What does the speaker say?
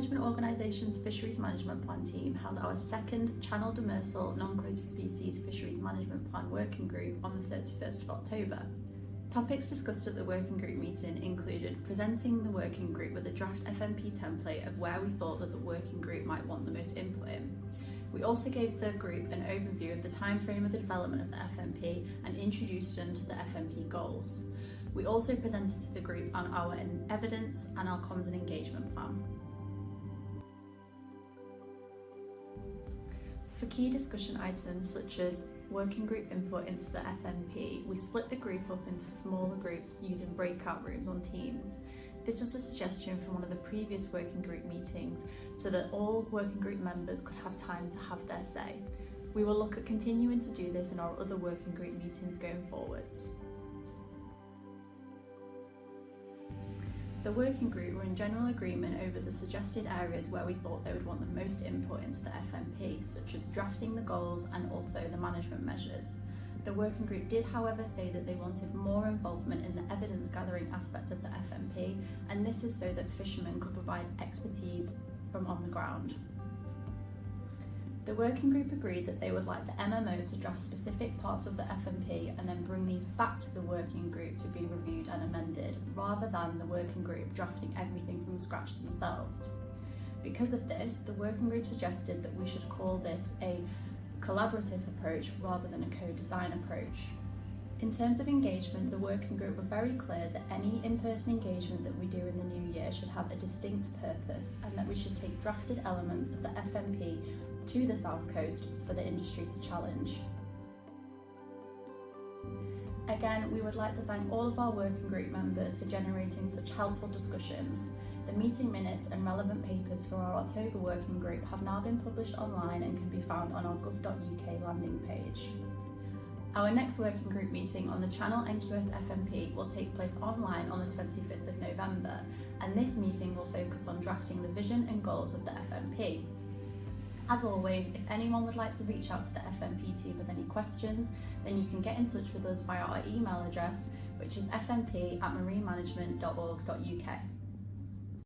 Management Organisation's Fisheries Management Plan team held our second Channel Demersal non-quota species Fisheries Management Plan working group on the 31st of October. Topics discussed at the working group meeting included presenting the working group with a draft FMP template of where we thought that the working group might want the most input in. We also gave the group an overview of the timeframe of the development of the FMP and introduced them to the FMP goals. We also presented to the group on our evidence and our comms and engagement plan. For key discussion items such as working group input into the FMP, we split the group up into smaller groups using breakout rooms on Teams. This was a suggestion from one of the previous working group meetings so that all working group members could have time to have their say. We will look at continuing to do this in our other working group meetings going forwards. The working group were in general agreement over the suggested areas where we thought they would want the most input into the FMP, such as drafting the goals and also the management measures. The working group did, however, say that they wanted more involvement in the evidence gathering aspect of the FMP, and this is so that fishermen could provide expertise from on the ground. The working group agreed that they would like the MMO to draft specific parts of the FMP and then bring these back to the working group to be reviewed and amended, rather than the working group drafting everything from scratch themselves. Because of this, the working group suggested that we should call this a collaborative approach rather than a co-design approach. In terms of engagement, the working group were very clear that any in-person engagement that we do in the new year should have a distinct purpose and that we should take drafted elements of the FMP to the South Coast for the industry to challenge. Again, we would like to thank all of our working group members for generating such helpful discussions. The meeting minutes and relevant papers for our October working group have now been published online and can be found on our gov.uk landing page. Our next working group meeting on the Channel NQS FMP will take place online on the 25th of November, and this meeting will focus on drafting the vision and goals of the FMP. As always, if anyone would like to reach out to the FMP team with any questions, then you can get in touch with us via our email address, which is fmp@marinemanagement.org.uk.